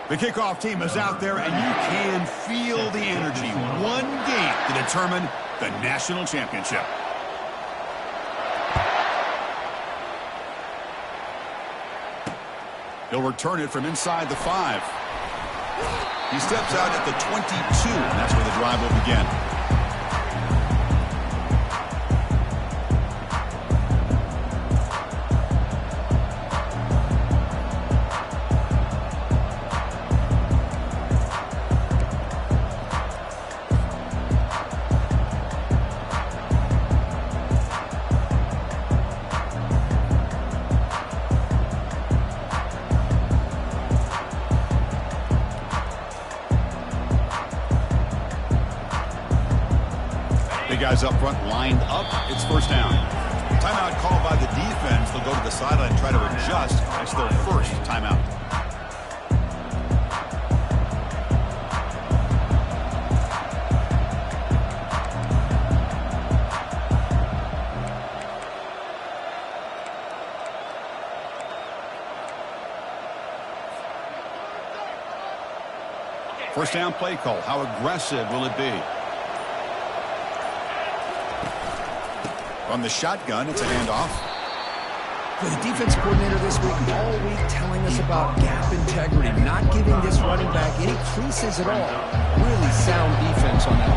The kickoff team is out there, and you can feel the energy. One game to determine the national championship. He'll return it from inside the 5. He steps out at the 22, and that's where the drive will begin. Guys up front lined up. It's first down. Timeout called by the defense. They'll go to the sideline and try to adjust. That's their first timeout. First down play call. How aggressive will it be? From the shotgun, it's a handoff. The defense coordinator this week, all week telling us about gap integrity, not giving this running back any creases at all. Really sound defense on that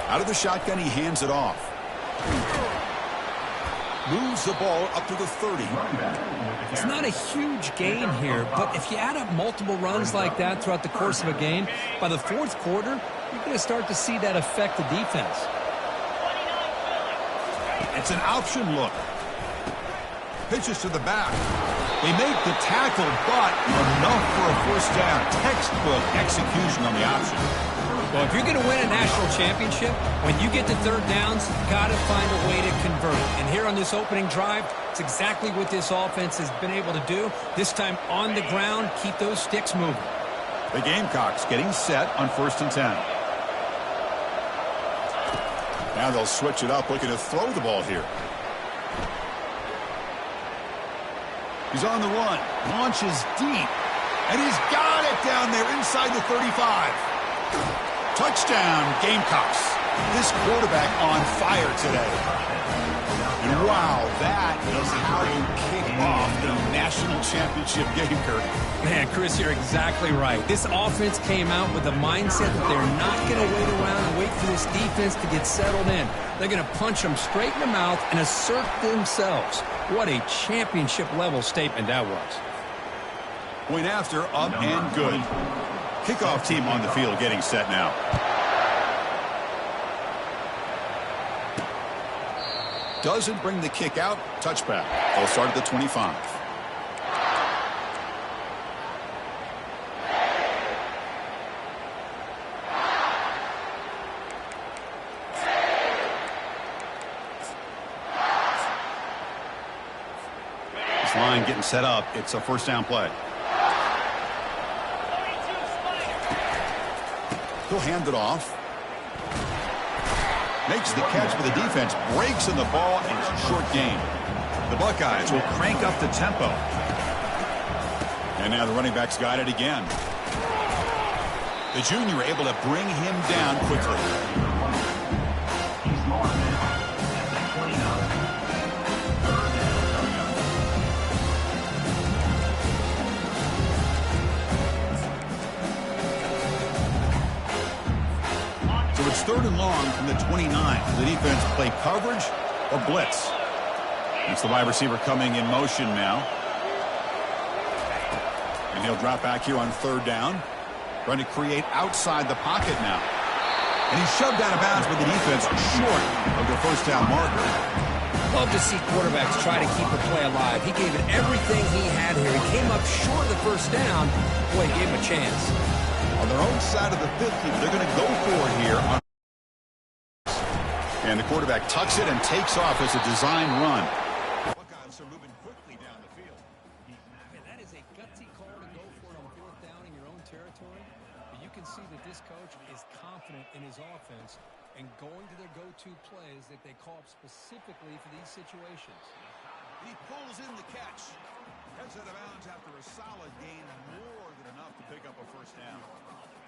play. Out of the shotgun, he hands it off. Moves the ball up to the 30. It's not a huge gain here, but if you add up multiple runs like that throughout the course of a game, by the fourth quarter, you're going to start to see that affect the defense. It's an option look. Pitches to the back. They make the tackle, but enough for a first down. Textbook execution on the option. Well, if you're going to win a national championship, when you get to third downs, you've got to find a way to convert. And here on this opening drive, it's exactly what this offense has been able to do. This time on the ground, keep those sticks moving. The Gamecocks getting set on 1st and 10. Now they'll switch it up, looking to throw the ball here. He's on the run, launches deep, and he's got it down there inside the 35. Touchdown, Gamecocks. This quarterback on fire today. And wow, that is how you kick off the national championship game, Kirk. Man, Chris, you're exactly right. This offense came out with the mindset that they're not going to wait around and wait for this defense to get settled in. They're going to punch them straight in the mouth and assert themselves. What a championship-level statement that was. Point after, up and good. Kickoff team on the field getting set now. Doesn't bring the kick out. Touchback. They'll start at the 25. This line getting set up. It's a first down play. He'll hand it off. Makes the catch for the defense. Breaks in the ball, and it's a short gain. The Buckeyes will crank up the tempo. And now the running back's got it again. The junior able to bring him down quickly. So it's 3rd and long from the 29. The defense play coverage or blitz. It's the wide receiver coming in motion now. And he'll drop back here on 3rd down. Trying to create outside the pocket now. And he's shoved out of bounds with the defense short of the first down marker. Love to see quarterbacks try to keep a play alive. He gave it everything he had here. He came up short of the first down. Boy, he gave him a chance. On their own side of the 50, they're going to go for it here. And the quarterback tucks it and takes off as a design run. Buckeyes are moving quickly down the field. Man, that is a gutsy call to go for it on 4th down in your own territory. But you can see that this coach is confident in his offense and going to their go-to plays that they call up specifically for these situations. He pulls in the catch. Heads out of bounds after a solid gain, more than enough to pick up a first down.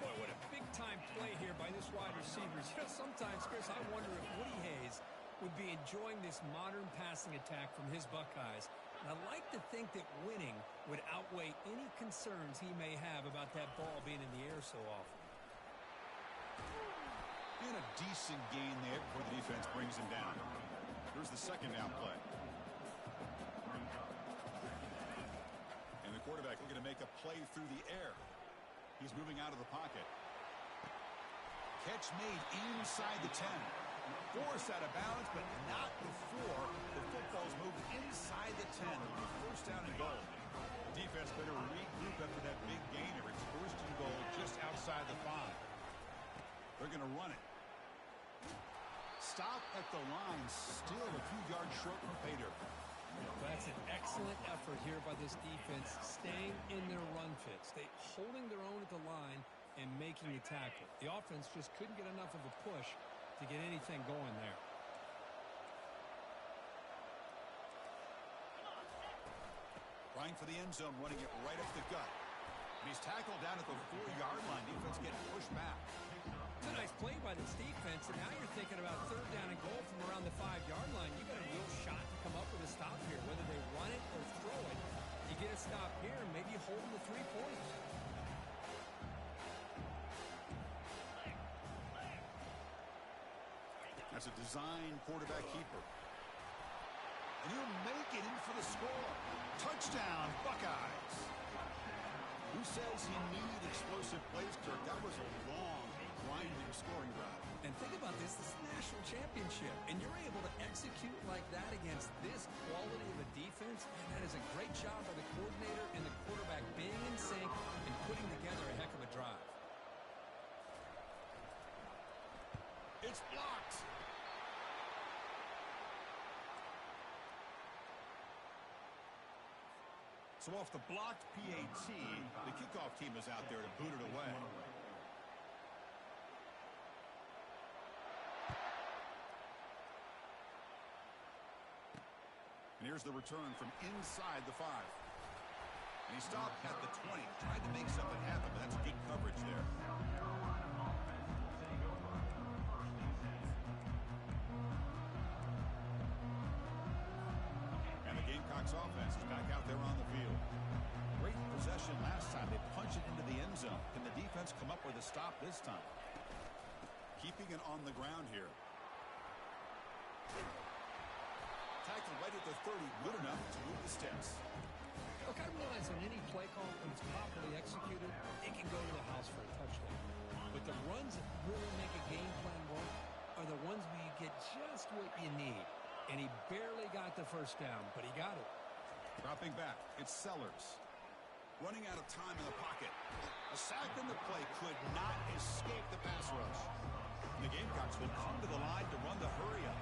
Boy, what a big-time play here by this wide receiver. You know, sometimes, Chris, I wonder if Woody Hayes would be enjoying this modern passing attack from his Buckeyes. And I like to think that winning would outweigh any concerns he may have about that ball being in the air so often. And a decent gain there before the defense brings him down. Here's the second down play. And the quarterback looking to make a play through the air. He's moving out of the pocket. Catch made inside the 10. Forced out of bounds, but not before the football's moved inside the 10. First down and goal. The defense better regroup after that big gainer. It's first and goal just outside the 5. They're going to run it. Stop at the line, still a few yards short from pay dirt. That's an excellent effort here by this defense, staying in their run fits. Holding their own at the line and making a tackle. The offense just couldn't get enough of a push to get anything going there. Trying for the end zone, running it right up the gut. And he's tackled down at the 4-yard line. Defense getting pushed back. It's a nice play by this defense, and now you're thinking about third down and goal from around the 5-yard line. You got a real shot to come up with a stop here, whether they run it or throw it. You get a stop here, and maybe you hold them to 3 points. That's a design quarterback keeper. And he'll make it in for the score. Touchdown, Buckeyes. Who says you need explosive plays, Kirk? That was a long, grinding scoring drive. And think about this is a national championship, and you're able to execute like that against this quality of a defense, and that is a great job by the coordinator and the quarterback being in sync and putting together a heck of a drive. It's blocked. So off the blocked PAT, the kickoff team is out there to boot it away. And here's the return from inside the 5. And he stopped at the 20, tried to make something happen, but that's good coverage there. Gamecocks offense is back out there on the field. Great possession last time. They punch it into the end zone. Can the defense come up with a stop this time? Keeping it on the ground here. Tackled right at the 30. Good enough to move the sticks. Look, I realize on any play call, when it's properly executed, it can go to the house for a touchdown. But the runs that really make a game plan work are the ones where you get just what you need. And he barely got the first down, but he got it. Dropping back, it's Sellers. Running out of time in the pocket. A sack in the play could not escape the pass rush. And the Gamecocks will come to the line to run the hurry-up.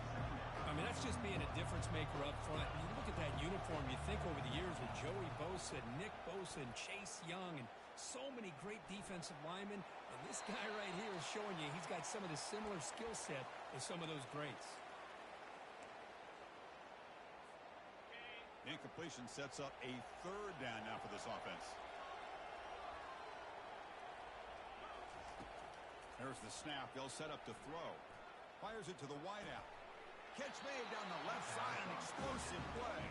I mean, that's just being a difference maker up front. You look at that uniform, you think over the years with Joey Bosa, Nick Bosa, and Chase Young, and so many great defensive linemen. And this guy right here is showing you he's got some of the similar skill set as some of those greats. Incompletion sets up a third down now for this offense. There's the snap. They'll set up to throw. Fires it to the wideout. Catch made down the left side. An explosive play.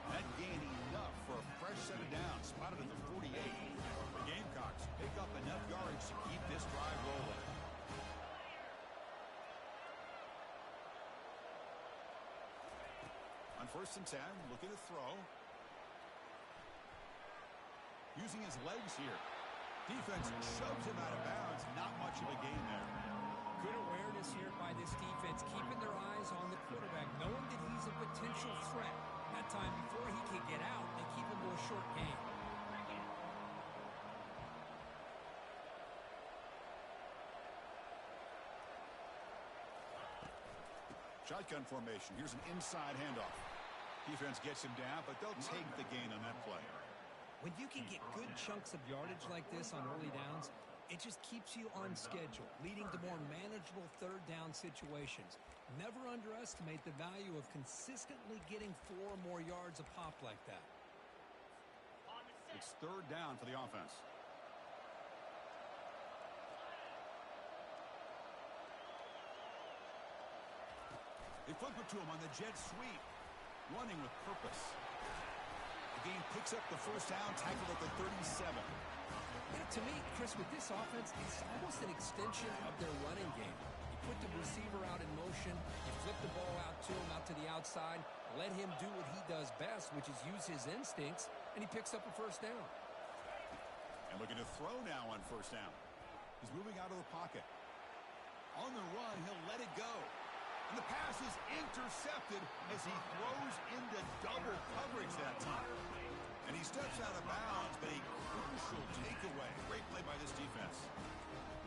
That gain enough for a fresh set of downs. Spotted at the 48. The Gamecocks pick up enough yards to keep this drive rolling. On 1st and 10, looking to throw. Using his legs here. Defense shoves him out of bounds. Not much of a gain there. Good awareness here by this defense, keeping their eyes on the quarterback, knowing that he's a potential threat. That time before he can get out, they keep him to a short gain. Shotgun formation. Here's an inside handoff. Defense gets him down, but they'll take the gain on that play. When you can get good chunks of yardage like this on early downs, it just keeps you on schedule, leading to more manageable third down situations. Never underestimate the value of consistently getting 4 or more yards a pop like that. It's third down for the offense. They flip it to him on the jet sweep. Running with purpose. The game picks up the first down, tackled at the 37. To me, Chris, with this offense, it's almost an extension of their running game. You put the receiver out in motion, you flip the ball out to him, out to the outside, let him do what he does best, which is use his instincts, and he picks up a first down. And looking to throw now on first down. He's moving out of the pocket. On the run, he'll let it go. And the pass is intercepted as he throws into double coverage that time. And he steps out of bounds, but a crucial takeaway. Great play by this defense.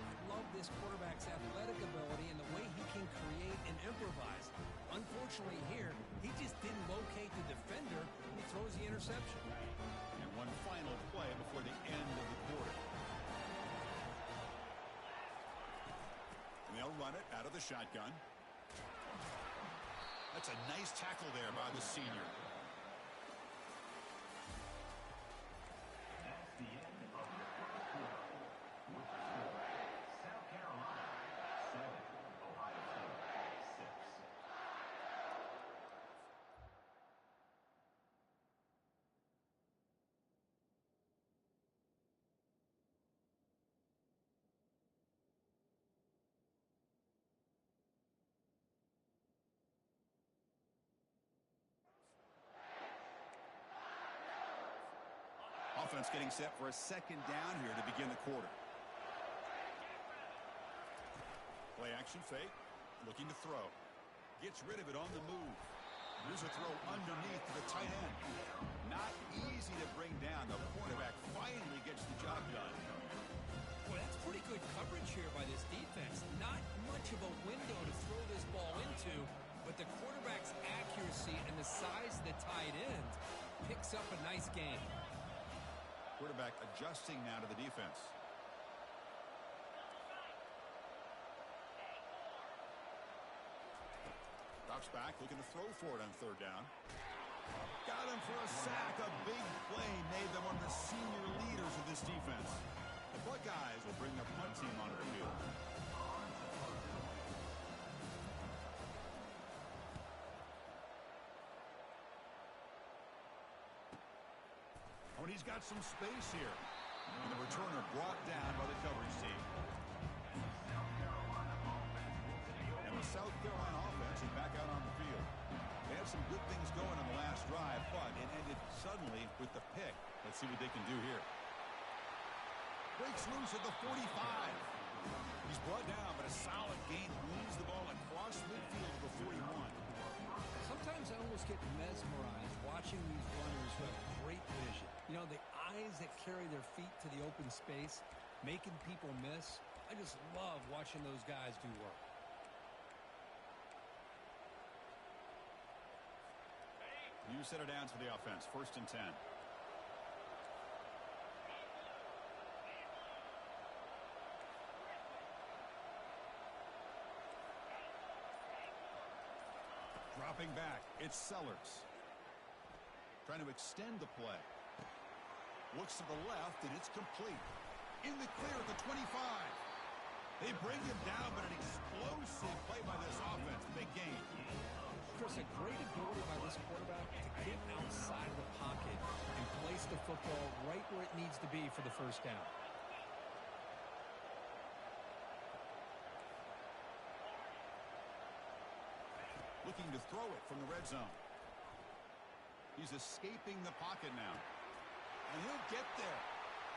I love this quarterback's athletic ability and the way he can create and improvise. Unfortunately here, he just didn't locate the defender, and he throws the interception. And one final play before the end of the quarter. And they'll run it out of the shotgun. That's a nice tackle there by the senior. That's the end of the fourth quarter. With the score, South Carolina 7, Ohio State 6. Offense getting set for a second down here to begin the quarter. Play action fake. Looking to throw. Gets rid of it on the move. Here's a throw underneath to the tight end. Not easy to bring down. The quarterback finally gets the job done. Boy, that's pretty good coverage here by this defense. Not much of a window to throw this ball into, but the quarterback's accuracy and the size of the tight end picks up a nice gain. Quarterback adjusting now to the defense. Drops back, looking to throw for it on third down. Got him for a sack. A big play made them one of the senior leaders of this defense. The Buckeyes will bring their punt team onto the field. When he's got some space here. And the returner brought down by the coverage team. And the South Carolina offense is back out on the field. They had some good things going on the last drive, but it ended suddenly with the pick. Let's see what they can do here. Breaks loose at the 45. He's brought down, but a solid gain moves the ball across midfield to the 41. Sometimes I almost get mesmerized watching these runners who have great vision. You know, the eyes that carry their feet to the open space, making people miss. I just love watching those guys do work. New set of downs for the offense. 1st and 10. Dropping back, it's Sellers. Trying to extend the play. Looks to the left, and it's complete. In the clear at the 25. They bring him down, but an explosive play by this offense. Big gain. Chris, a great ability by this quarterback to get outside of the pocket and place the football right where it needs to be for the first down. Looking to throw it from the red zone. He's escaping the pocket now. And he'll get there.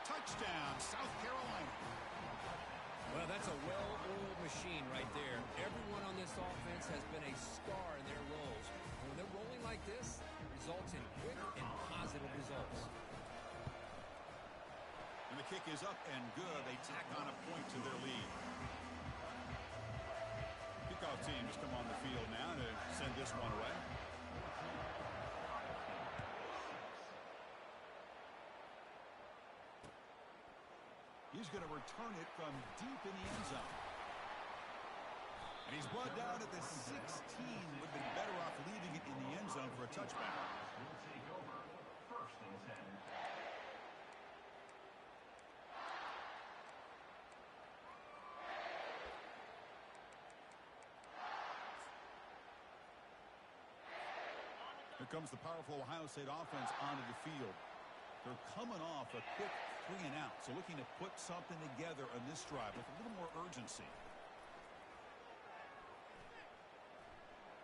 Touchdown, South Carolina. Well, that's a well-oiled machine right there. Everyone on this offense has been a star in their roles. And when they're rolling like this, it results in quick and positive results. And the kick is up and good. They tack on a point to their lead. Kickoff team has come on the field now to send this one away. He's going to return it from deep in the end zone. And he's brought down at the 16. Would have been better off leaving it in the end zone for a touchback. Will take over 1st and 10. Here comes the powerful Ohio State offense onto the field. They're coming off a quick 3-and-out, so looking to put something together on this drive with a little more urgency.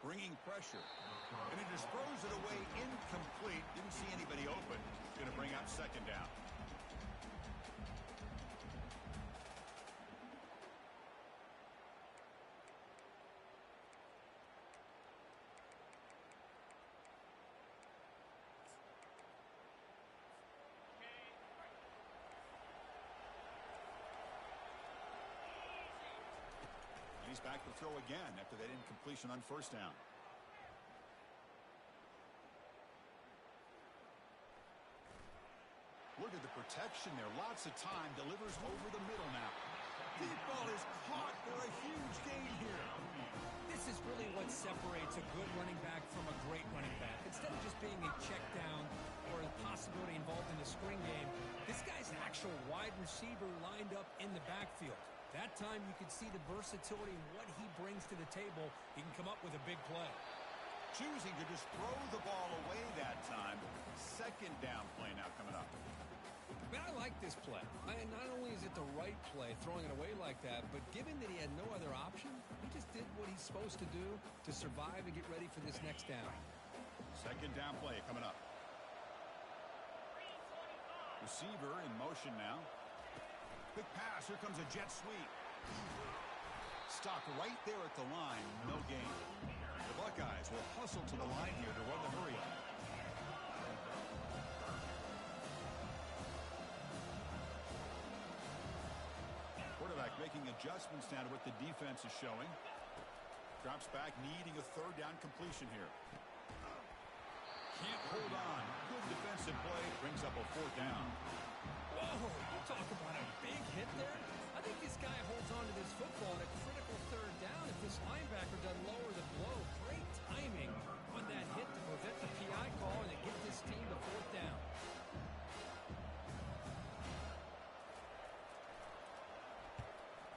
Bringing pressure. And he just throws it away incomplete. Didn't see anybody open. Going to bring out second down. He's back to throw again after that incompletion on first down. Look at the protection there. Lots of time. Delivers over the middle now. Deep ball is caught for a huge gain here. This is really what separates a good running back from a great running back. Instead of just being a check down or a possibility involved in a screen game, this guy's an actual wide receiver lined up in the backfield. That time you could see the versatility and what he brings to the table. He can come up with a big play. Choosing to just throw the ball away that time. Second down play now coming up. Man, I like this play. Not only is it the right play, throwing it away like that, but given that he had no other option, he just did what he's supposed to do to survive and get ready for this next down. Second down play coming up. Receiver in motion now. Quick pass. Here comes a jet sweep. Stopped right there at the line. No gain. The Buckeyes will hustle to the line here to run the hurry-up. Quarterback making adjustments now to what the defense is showing. Drops back, needing a third down completion here. Can't hold on. Good defensive play. Brings up a fourth down. Whoa, you talk about a big hit there. I think this guy holds on to this football at a critical third down if this linebacker doesn't lower the blow. Great timing on that hit to prevent the PI call and to get this team to fourth down.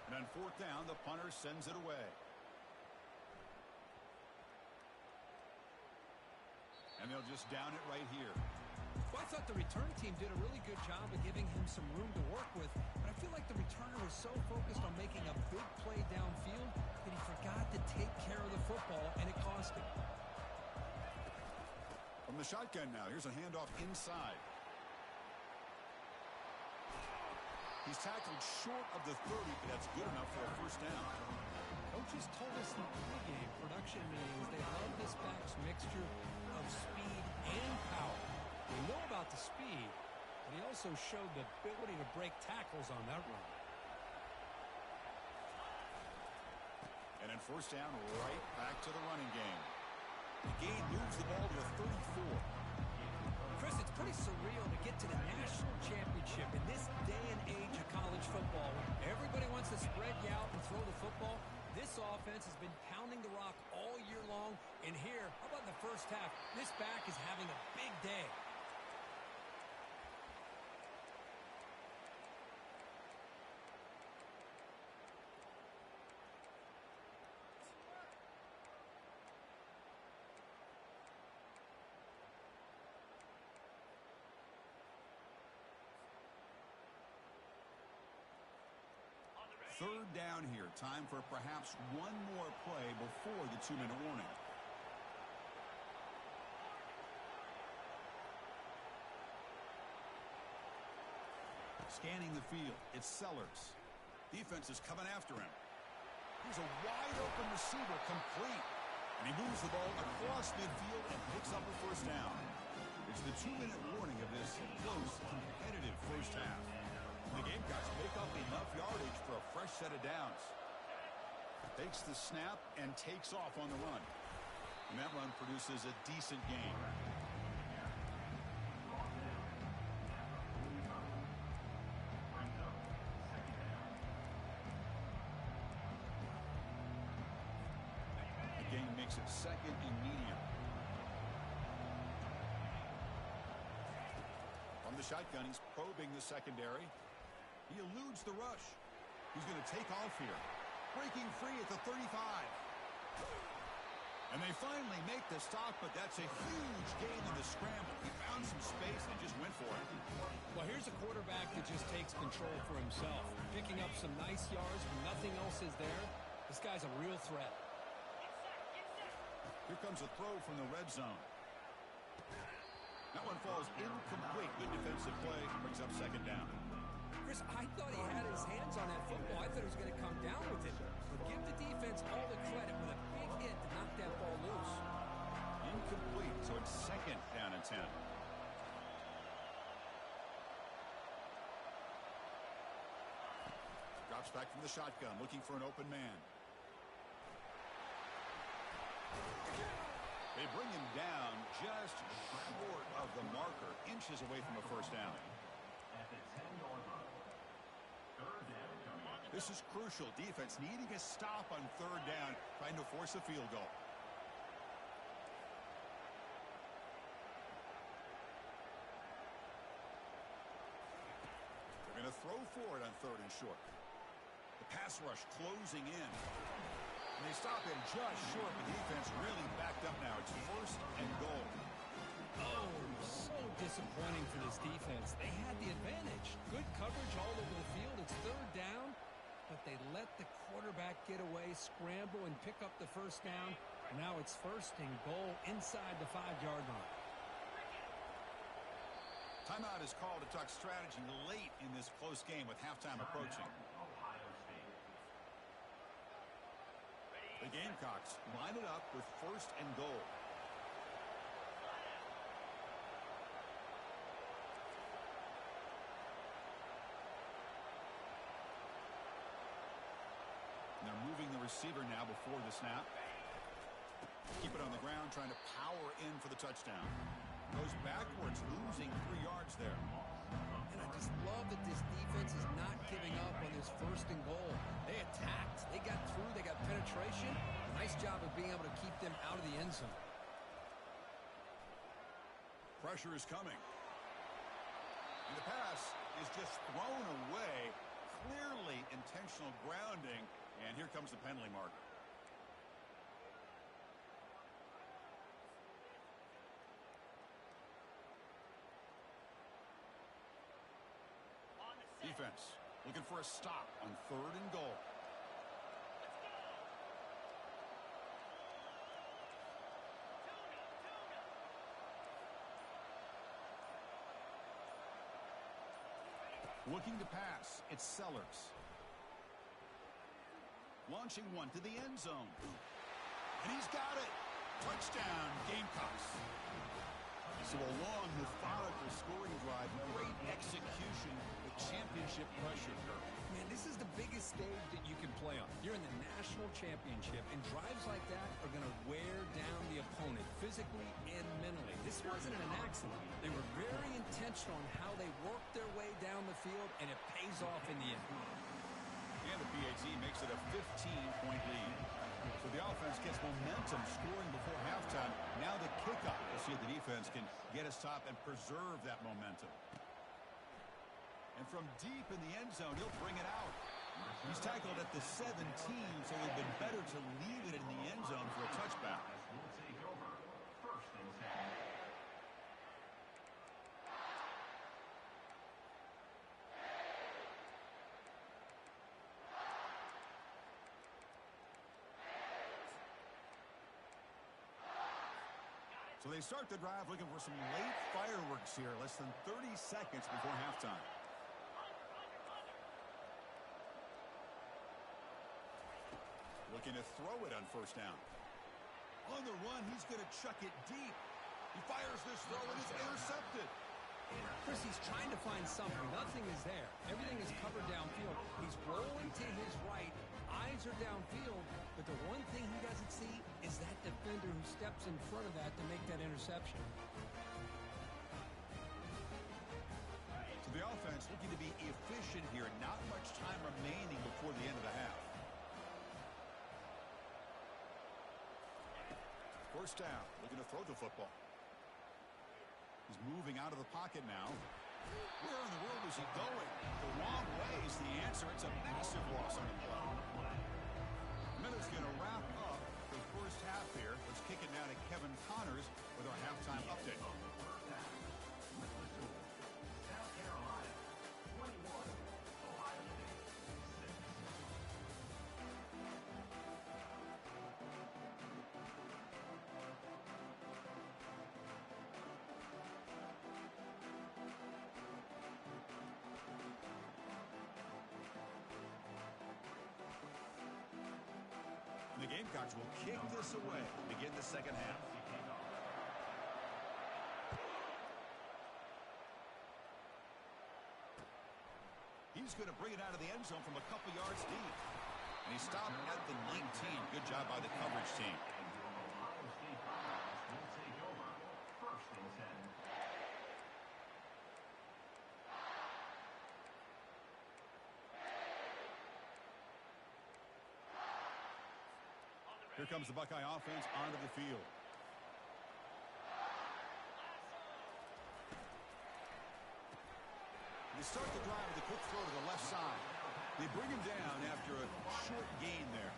And on fourth down, the punter sends it away. And they'll just down it right here. Well, I thought the return team did a really good job of giving him some room to work with, but I feel like the returner was so focused on making a big play downfield that he forgot to take care of the football, and it cost him. From the shotgun now, here's a handoff inside. He's tackled short of the 30, but that's good enough for a first down. Coaches told us in the pregame production meetings they love this back's mixture of speed and power. We know about the speed, but he also showed the ability to break tackles on that run. And then first down, right back to the running game. The gain moves the ball to the 34. Chris, it's pretty surreal to get to the national championship in this day and age of college football. When everybody wants to spread you out and throw the football, this offense has been pounding the rock all year long. And here, how about in the first half? This back is having a big day. Third down here. Time for perhaps one more play before the 2-minute warning. Scanning the field. It's Sellers. Defense is coming after him. Here's a wide open receiver, complete. And he moves the ball across midfield and picks up a first down. It's the 2-minute warning of this close, competitive first half. The Gamecocks make up enough yardage for a fresh set of downs. Takes the snap and takes off on the run. And that run produces a decent gain. The gain makes it second and medium. From the shotgun, he's probing the secondary. He eludes the rush. He's going to take off here. Breaking free at the 35. And they finally make the stop, but that's a huge gain in the scramble. He found some space and just went for it. Well, here's a quarterback that just takes control for himself, picking up some nice yards when nothing else is there. This guy's a real threat. Here comes a throw from the red zone. That one falls incomplete. Good defensive play. Brings up second down. Chris, I thought he had his hands on that football. I thought he was going to come down with it. But give the defense all the credit with a big hit to knock that ball loose. Incomplete, so it's second down and 10. Drops back from the shotgun, looking for an open man. They bring him down just short of the marker, inches away from a first down. At the 10-yard line. Third down coming up. This is crucial. Defense needing a stop on third down, trying to force a field goal. They're going to throw for it on third and short. The pass rush closing in. And they stop him just short. The defense really backed up now. It's first and goal. Oh, so disappointing for this defense. They had the advantage. Good coverage all over the field. It's third down, but they let the quarterback get away, scramble, and pick up the first down. Now it's first and goal inside the 5-yard line. Timeout is called to talk strategy late in this close game with halftime approaching. Ohio State. The Gamecocks line it up with first and goal. And they're moving the receiver now before the snap. Keep it on the ground, trying to power in for the touchdown. Goes backwards, losing 3 yards there. And I just love that this defense is not giving up on this first and goal. They attacked. They got through. They got penetration. Nice job of being able to keep them out of the end zone. Pressure is coming. And the pass is just thrown away. Clearly intentional grounding. And here comes the penalty marker. Defense looking for a stop on third and goal. Looking to pass, it's Sellers. Launching one to the end zone. And he's got it. Touchdown, Gamecocks. So a long, methodical scoring drive, great execution, the championship pressure curve. Man, this is the biggest stage that you can play on. You're in the national championship, and drives like that are going to wear down the opponent physically and mentally. This wasn't an accident. They were very intentional on how they worked their way down the field, and it pays off in the end. And the PAT makes it a 15-point lead. So the offense gets momentum scoring before halftime. Now the kickoff. We'll see if the defense can get a stop and preserve that momentum. And from deep in the end zone, he'll bring it out. He's tackled at the 17, so it would have been better to leave it in the end zone for a touchback. Will take over. First and 10. So they start the drive looking for some late fireworks here, less than 30 seconds before halftime. Looking to throw it on first down. On the run, he's going to chuck it deep. He fires this throw and it's intercepted. Chris, he's trying to find something. Nothing is there. Everything is covered downfield. He's rolling to his right. Eyes are downfield. But the one thing he doesn't see is that defender who steps in front of that to make that interception. So the offense looking to be efficient here. Not much time remaining before the end of the half. First down. Looking to throw the football. He's moving out of the pocket now. Where in the world is he going? The wrong way is the answer. It's a massive loss on the play. Minute's going to wrap up the first half here. Let's kick it the Gamecocks will kick this away to begin the second half. He's going to bring it out of the end zone from a couple yards deep. And he stopped at the 19. Good job by the coverage team. Ohio State will take over. First and 10. Here comes the Buckeye offense onto the field. They start the drive with a quick throw to the left side. They bring him down after a short gain there.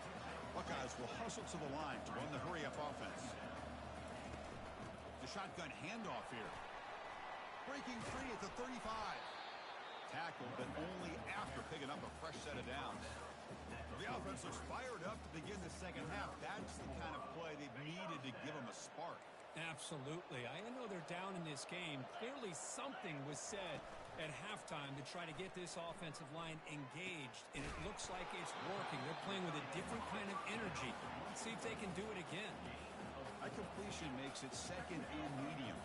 Buckeyes will hustle to the line to run the hurry-up offense. The shotgun handoff here. Breaking free at the 35. Tackled, but only after picking up a fresh set of downs. The offense looks fired up to begin the second half. That's the kind of play they've needed to give them a spark. Absolutely. I know they're down in this game. Clearly something was said at halftime to try to get this offensive line engaged, and it looks like it's working. They're playing with a different kind of energy. Let's see if they can do it again. A completion makes it second and medium.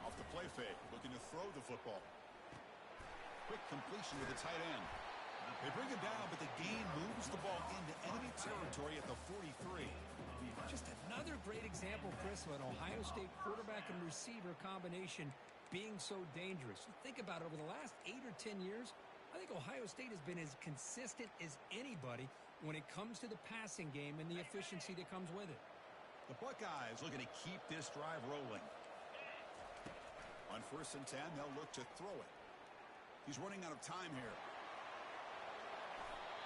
Off the play fake, looking to throw the football. Quick completion to the tight end. They bring him down, but the gain moves the ball into enemy territory at the 43. Just another great example, Chris, of an Ohio State quarterback and receiver combination being so dangerous. You think about it, over the last 8 or 10 years, I think Ohio State has been as consistent as anybody when it comes to the passing game and the efficiency that comes with it. The Buckeyes looking to keep this drive rolling. On 1st and 10, they'll look to throw it. He's running out of time here.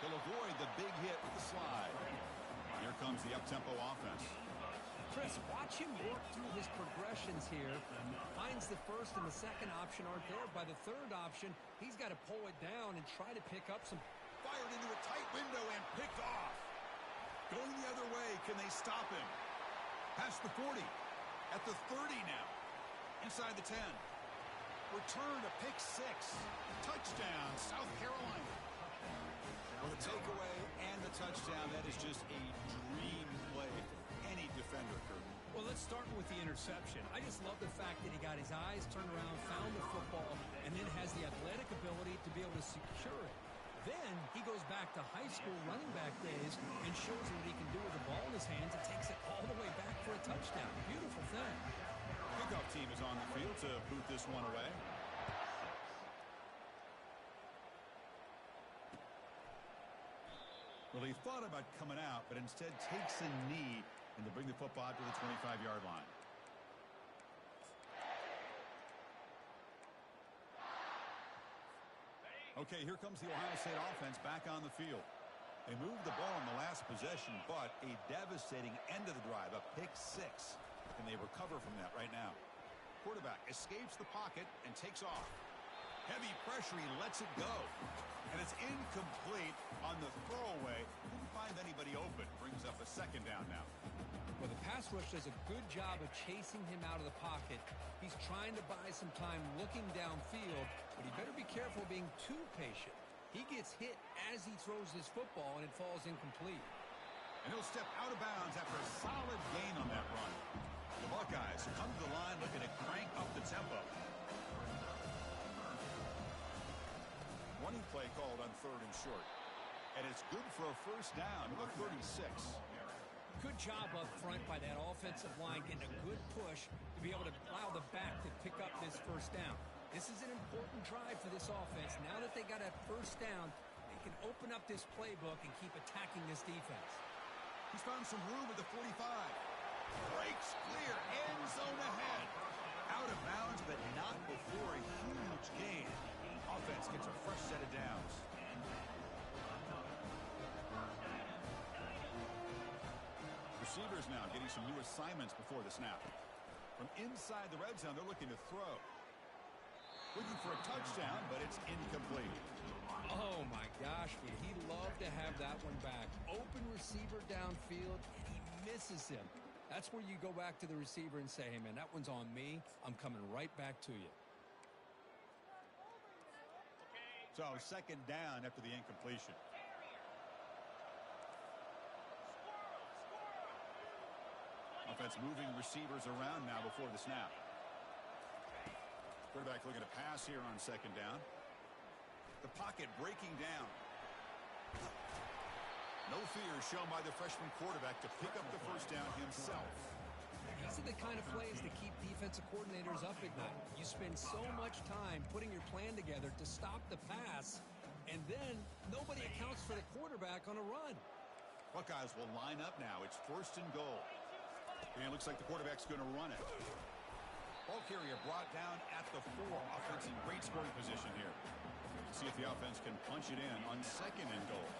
He'll avoid the big hit with the slide. Here comes the up-tempo offense. Chris, watch him work through his progressions here. Finds the first and the second option aren't there. By the third option, he's got to pull it down and try to pick up some. Fired into a tight window and picked off. Going the other way, can they stop him? Past the 40. At the 30 now. Inside the 10. Return to pick 6. Touchdown, South Carolina. With a takeaway and the touchdown, that is just a dream play for any defender, Kurt. Well, let's start with the interception. I just love the fact that he got his eyes turned around, found the football, and then has the athletic ability to be able to secure it. Then he goes back to high school running back days and shows what he can do with the ball in his hands and takes it all the way back for a touchdown. Beautiful thing. Kickoff team is on the field to boot this one away. Well, he thought about coming out, but instead takes a knee and to bring the football to the 25-yard line. Okay, here comes the Ohio State offense back on the field. They moved the ball in the last possession, but a devastating end of the drive, a pick 6. And they recover from that right now. Quarterback escapes the pocket and takes off. Heavy pressure, he lets it go. And it's incomplete on the throwaway. Didn't find anybody open. Brings up a second down now. Well, the pass rush does a good job of chasing him out of the pocket. He's trying to buy some time looking downfield, but he better be careful being too patient. He gets hit as he throws this football, and it falls incomplete. And he'll step out of bounds after a solid gain on that run. The Buckeyes come to the line looking to crank up the tempo. Running play called on 3rd and short. And it's good for a first down to the 36. Good job up front by that offensive line, getting a good push to be able to allow the back to pick up this first down. This is an important drive for this offense. Now that they got a first down, they can open up this playbook and keep attacking this defense. He's found some room at the 45. Breaks clear, end zone ahead. Out of bounds, but not before a huge gain. Offense gets a fresh set of downs. Receivers now getting some new assignments before the snap. From inside the red zone, they're looking to throw. Looking for a touchdown, but it's incomplete. Oh, my gosh, would he love to have that one back. Open receiver downfield, and he misses him. That's where you go back to the receiver and say, hey, man, that one's on me. I'm coming right back to you. So second down after the incompletion. offense moving receivers around now before the snap. Quarterback looking to pass here on second down. The pocket breaking down. No fear shown by the freshman quarterback to pick up the first down himself. These are the kind of plays that keep defensive coordinators up at night. You spend so much time putting your plan together to stop the pass, and then nobody accounts for the quarterback on a run. Buckeyes will line up now. It's first and goal. And it looks like the quarterback's going to run it. Ball carrier brought down at the 4. Offense in great scoring position here. See if the offense can punch it in on second and goal.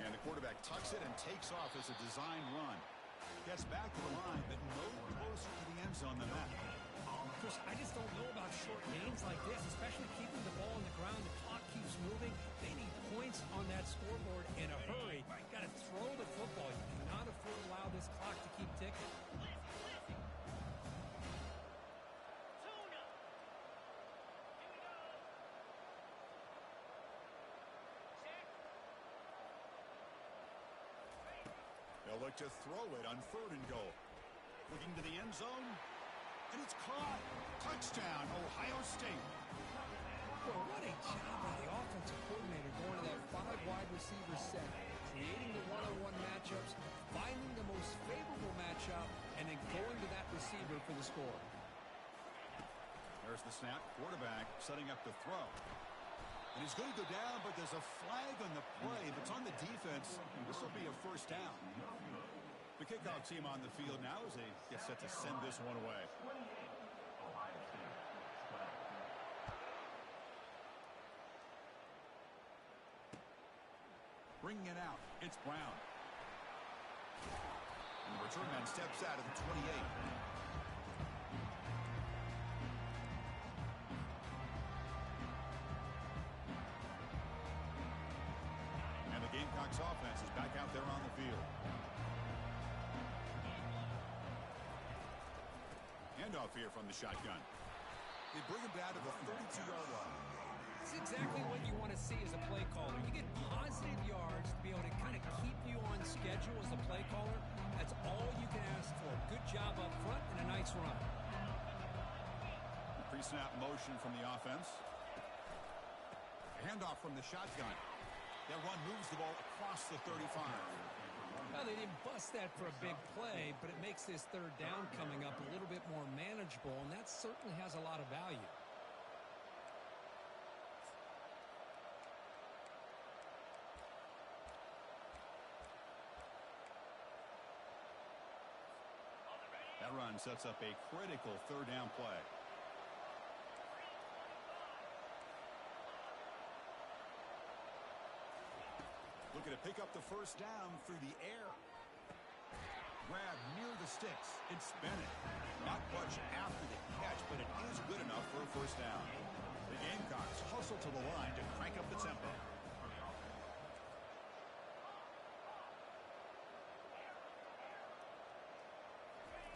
And the quarterback tucks it and takes off as a design run. Gets back to the line, but no closer to the end zone than that. Chris, I just don't know about short gains like this, especially keeping the ball on the ground. The clock keeps moving. They need points on that scoreboard in a hurry. Got to throw the football. You cannot afford to allow this clock to keep ticking. They'll look to throw it on third and goal. Looking to the end zone. And it's caught. Touchdown, Ohio State. Well, what a job by the offensive coordinator going to that 5 wide receiver set, creating the one-on-one matchups, finding the most favorable matchup, and then going to that receiver for the score. There's the snap. Quarterback setting up to throw. And he's going to go down, but there's a flag on the play. If it's on the defense, this will be a first down. The kickoff team on the field now as they get set to send this one away. Bringing it out, it's Brown. And the return man steps out of the 28. Gamecocks offense is back out there on the field. Handoff here from the shotgun. They bring him down to the 32-yard line. That's exactly what you want to see as a play caller. You get positive yards to be able to kind of keep you on schedule as a play caller. That's all you can ask for. Good job up front and a nice run. Pre-snap motion from the offense. Handoff from the shotgun. That run moves the ball across the 35. Well, they didn't bust that for a big play, but it makes this third down coming up a little bit more manageable, and that certainly has a lot of value. That run sets up a critical third down play. Looking to pick up the first down through the air. Grab near the sticks and spin it. Not much after the catch, but it is good enough for a first down. The Gamecocks hustle to the line to crank up the tempo.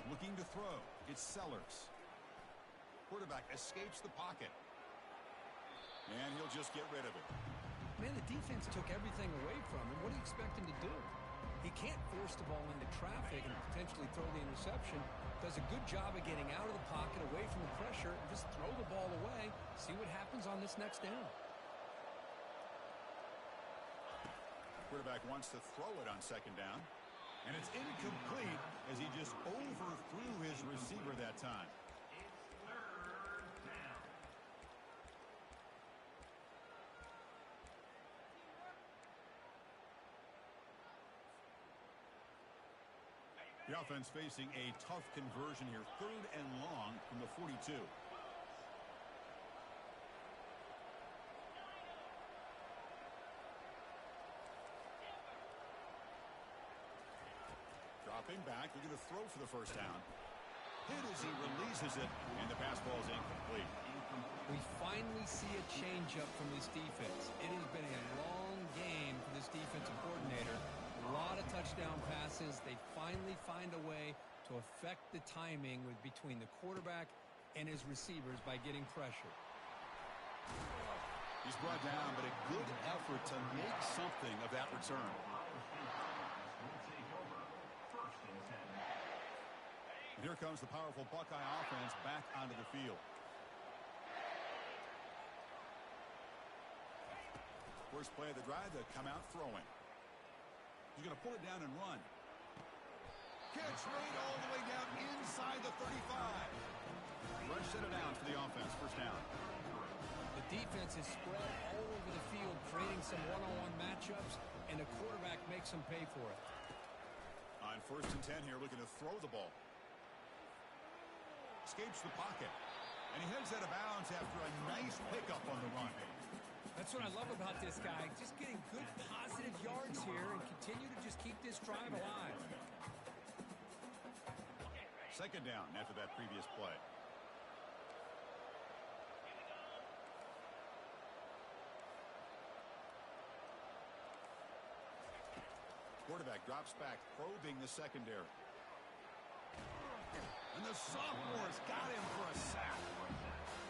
Looking to throw. It's Sellers. Quarterback escapes the pocket. And he'll just get rid of it. Man, the defense took everything away from him. What do you expect him to do? He can't force the ball into traffic and potentially throw the interception. Does a good job of getting out of the pocket, away from the pressure, and just throw the ball away. See what happens on this next down. Quarterback wants to throw it on second down. And it's incomplete as he just overthrew his receiver that time. The offense facing a tough conversion here. 3rd and long from the 42. Dropping back, looking to throw for the first down. Hit as he releases it, and the pass ball is incomplete. We finally see a changeup from this defense. It has been a long game for this defensive coordinator. A lot of touchdown passes. They finally find a way to affect the timing between the quarterback and his receivers by getting pressure. He's brought down, but a good effort to make something of that return. Here comes the powerful Buckeye offense back onto the field. First play of the drive, they come out throwing. He's going to pull it down and run. Catch made all the way down inside the 35. Rush set it down for the offense. First down. The defense is spread all over the field, creating some one-on-one matchups, and the quarterback makes them pay for it. On 1st and 10 here, looking to throw the ball. Escapes the pocket. And he heads out of bounds after a nice pickup on the run. That's what I love about this guy. Just getting good positive yards here and continue to just keep this drive alive. Second down after that previous play. Quarterback drops back, probing the secondary. And the sophomore's got him for a sack.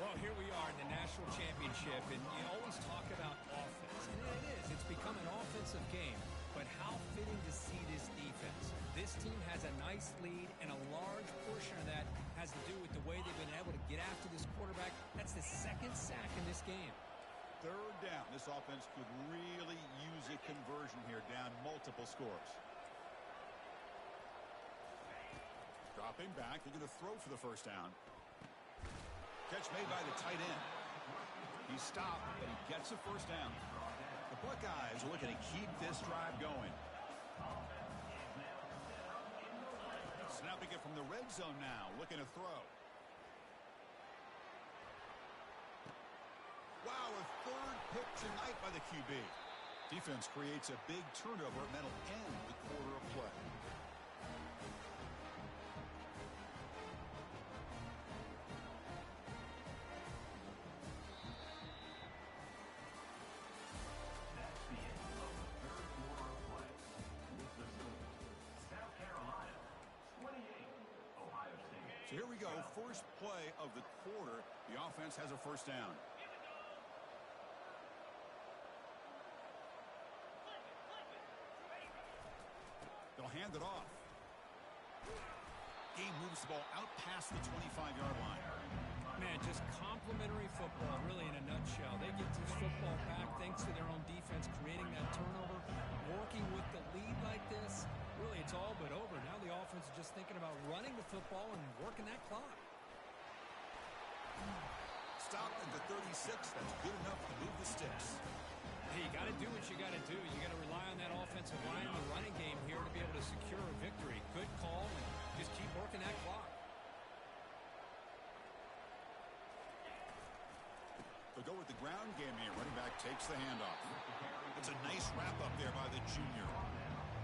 Well, here we are in the national championship, and you always talk about offense. And it is. It's become an offensive game. But how fitting to see this defense. This team has a nice lead, and a large portion of that has to do with the way they've been able to get after this quarterback. That's the second sack in this game. Third down. This offense could really use a conversion here, down multiple scores. Dropping back. They're going to throw for the first down. Catch made by the tight end. He stopped, but he gets a first down. The Buckeyes are looking to keep this drive going. Snapping it from the red zone now, looking to throw. Wow, a third pick tonight by the QB. Defense creates a big turnover, and that'll end the quarter of play. That's the end of the third quarter of play. With the score, South Carolina 28, Ohio State. So here we go, first play of the quarter. The offense has a first down. They'll hand it off. Game moves the ball out past the 25-yard line. Man, just complimentary football, really, in a nutshell. They get this football back thanks to their own defense, creating that turnover, working with the lead like this. Really, it's all but over. Now the offense is just thinking about running the football and working that clock. Stopped at the 36. That's good enough to move the sticks. Hey, you got to do what you got to do. You got to rely on that offensive line in the running game here to be able to secure a victory. Good call, and just keep working that clock. They'll go with the ground game here. Running back takes the handoff. It's a nice wrap up there by the junior.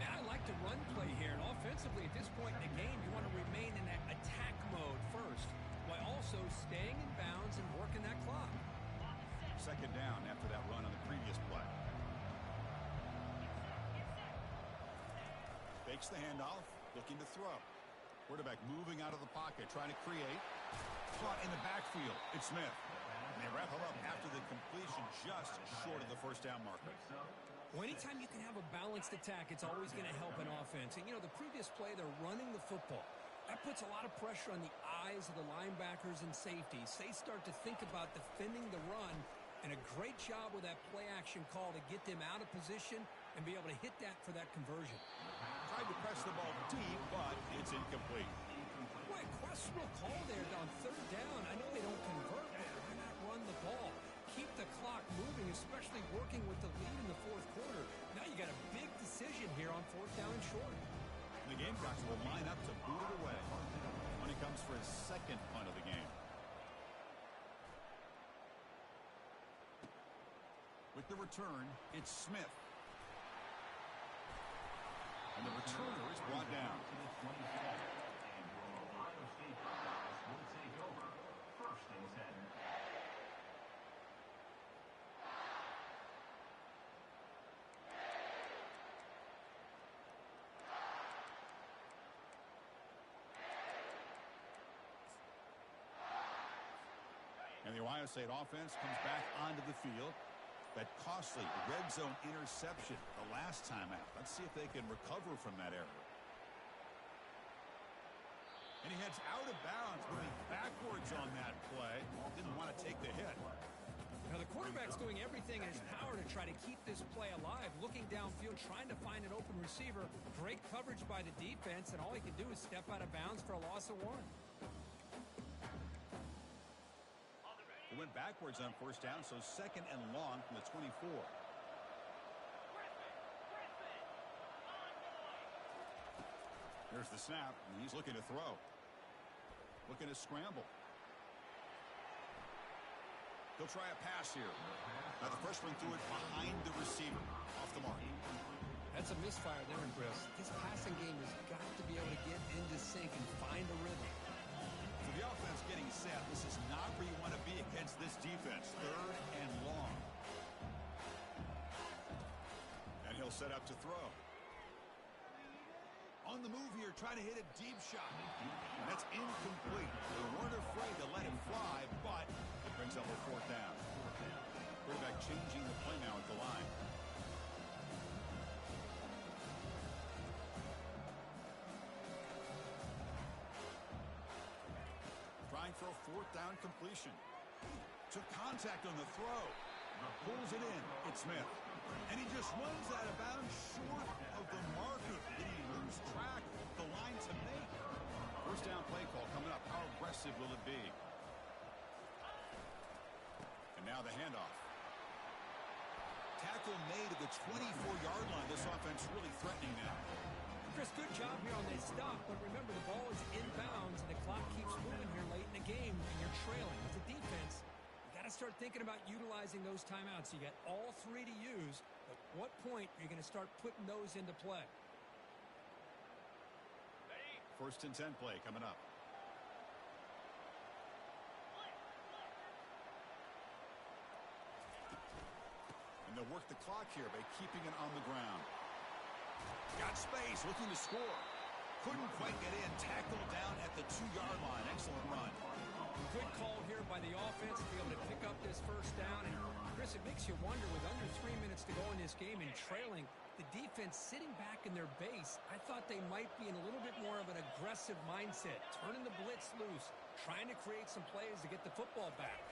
Now, I like the run play here, and offensively at this point in the game, you want to remain in that attack mode first, while also staying in bounds and working that clock. Second down after that run on the previous play. Fakes the handoff, looking to throw. Quarterback moving out of the pocket, trying to create. Caught in the backfield. It's Smith. And they wrap him up after the completion, just short of the first down marker. Well, anytime you can have a balanced attack, it's always going to help an offense. And, you know, the previous play, they're running the football. That puts a lot of pressure on the eyes of the linebackers and safeties. They start to think about defending the run, and a great job with that play-action call to get them out of position and be able to hit that for that conversion. Tried to press the ball deep, but it's incomplete. Boy, questionable call there on third down. I know they don't convert, but why not run the ball? Keep the clock moving, especially working with the lead in the fourth quarter. Now you got a big decision here on fourth down and short. The Gamecocks will line up to boot it away when he comes for his second punt of the game. With the return, it's Smith. And the returner is brought down. And your Ohio State Buckeyes will take over 1st and 10. And the Ohio State offense comes back onto the field. That costly red zone interception the last time out. Let's see if they can recover from that error. And he heads out of bounds, moving backwards on that play. Didn't want to take the hit. Now, the quarterback's doing everything in his power to try to keep this play alive, looking downfield, trying to find an open receiver. Great coverage by the defense, and all he can do is step out of bounds for a loss of 1. He went backwards on first down, so 2nd and long from the 24. There's the snap, and he's looking to throw. Looking to scramble. He'll try a pass here. Now the freshman threw it behind the receiver. Off the mark. That's a misfire there, Chris. This passing game has got to be able to get into sync and find a rhythm. So the offense getting set. This is not where you want to be against this defense. 3rd and long. And he'll set up to throw. On the move here, trying to hit a deep shot. And that's incomplete. They weren't afraid to let him fly, but it brings up a 4th down. Quarterback changing the play now at the line. Trying for a 4th down completion. Took contact on the throw. Pulls it in. It's Smith. And he just runs out of bounds short of the marker. Did he lose track of the line to make? First down play call coming up. How aggressive will it be? And now the handoff. Tackle made at the 24-yard line. This offense really threatening now. Chris, good job here on this stop, but remember the ball is inbounds and the clock keeps moving here late in the game and you're trailing. With the defense, you got to start thinking about utilizing those timeouts. You got all 3 to use. At what point are you going to start putting those into play? 1st and 10 play coming up. And they'll work the clock here by keeping it on the ground. Got space, looking to score. Couldn't quite get in. Tackled down at the 2-yard line. Excellent run. Good call here by the offense to be able to pick up this first down. And, Chris, it makes you wonder, with under 3 minutes to go in this game and trailing, the defense sitting back in their base, I thought they might be in a little bit more of an aggressive mindset, turning the blitz loose, trying to create some plays to get the football back.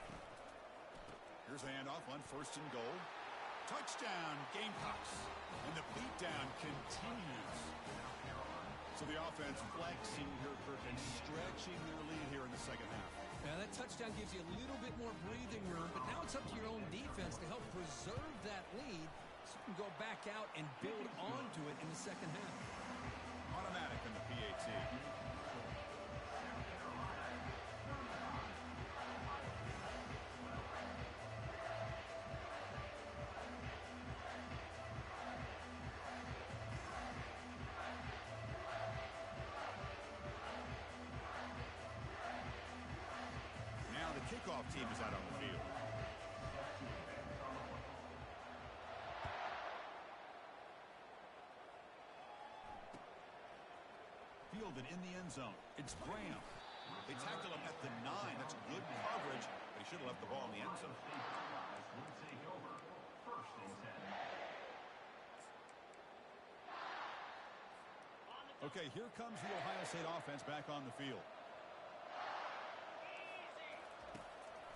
Here's the handoff on 1st and goal. Touchdown, Gamecocks. And the beatdown continues. So the offense flexing here, Kirk, and stretching their lead here in the 2nd half. Now, that touchdown gives you a little bit more breathing room, but now it's up to your own defense to help preserve that lead so you can go back out and build onto it in the 2nd half. Automatic in the PAT. Kickoff team is out on the field. Fielded in the end zone. It's Graham. They tackle him at the 9. That's good coverage, but he should have left the ball in the end zone. Will take over. 1st and 10. Okay, here comes the Ohio State offense back on the field.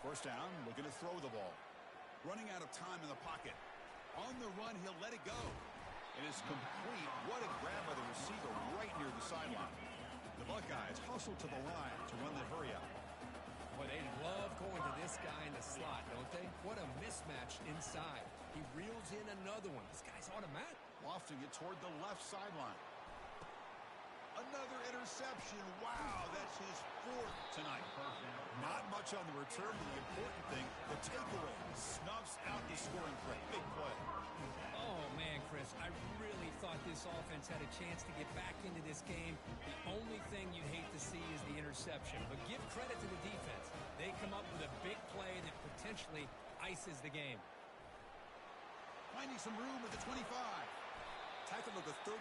First down, looking to throw the ball. Running out of time in the pocket. On the run, he'll let it go. And it's complete. What a grab by the receiver right near the sideline. The Buckeyes hustle to the line to run the hurry out. Boy, they love going to this guy in the slot, don't they? What a mismatch inside. He reels in another one. This guy's automatic. Lofting it toward the left sideline. Another interception. Wow, that's his 4th tonight. Not much on the return, but the important thing, the takeaway. Snuffs out the scoring threat. Big play. Oh, man, Chris, I really thought this offense had a chance to get back into this game. The only thing you'd hate to see is the interception. But give credit to the defense. They come up with a big play that potentially ices the game. Finding some room at the 25. Tackle at the 35,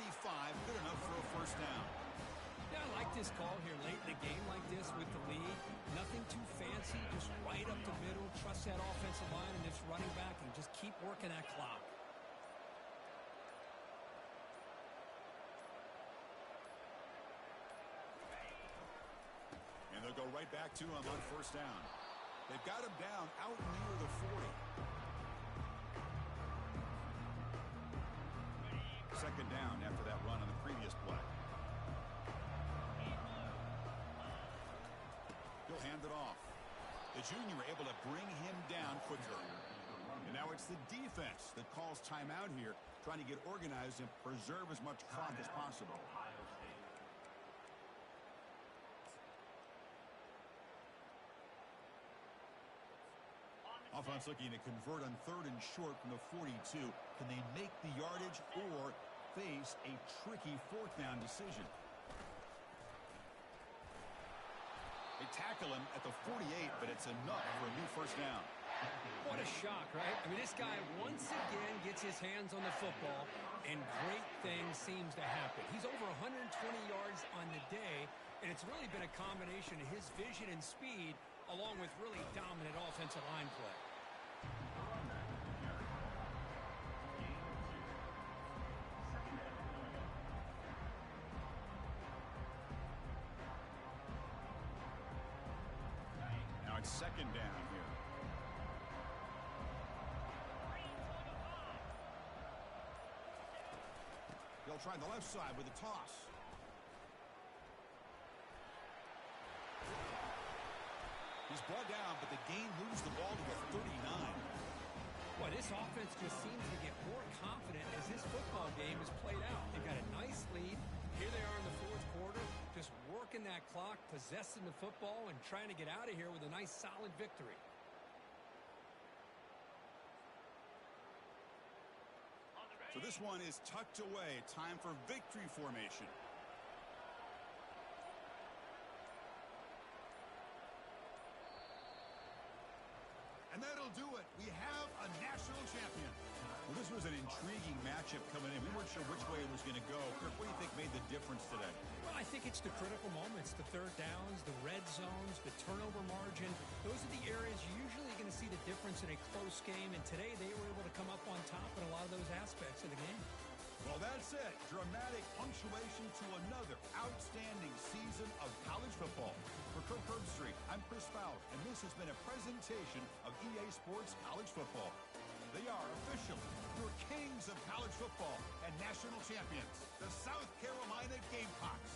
good enough for a first down. Yeah, I like this call here late in the game like this with the lead. Nothing too fancy, just right up the middle. Trust that offensive line and this running back and just keep working that clock. go right back to him on first down. They've got him down out near the 40. Second down after that run on the previous play. He'll hand it off. The junior able to bring him down quicker. And now it's the defense that calls timeout here, trying to get organized and preserve as much clock as possible. Offense looking to convert on 3rd and short from the 42. Can they make the yardage or face a tricky 4th down decision? They tackle him at the 48, but it's enough for a new first down. What a shock, right? I mean, this guy once again gets his hands on the football, and great things seems to happen. He's over 120 yards on the day, and it's really been a combination of his vision and speed along with really dominant offensive line play. Now it's second down here. They'll try the left side with a toss. He's brought down, but the gain moves the ball to the 39. Boy, this offense just seems to get more confident as this football game is played out. They've got a nice lead. Here they are in the 4th quarter, just working that clock, possessing the football, and trying to get out of here with a nice, solid victory. So this one is tucked away. Time for victory formation. And that'll do it. We have a national champion. Well, this was an intriguing matchup coming in. We weren't sure which way it was going to go. Kirk, what do you think made the difference today? Well, I think it's the critical moments, the 3rd downs, the red zones, the turnover margin. Those are the areas you're usually going to see the difference in a close game. And today they were able to come up on top in a lot of those aspects of the game. Well, that's it. Dramatic punctuation to another outstanding season of college football. For Kirk Herbstreit, I'm Chris Fowler, and this has been a presentation of EA Sports College Football. They are officially your kings of college football and national champions, the South Carolina Gamecocks.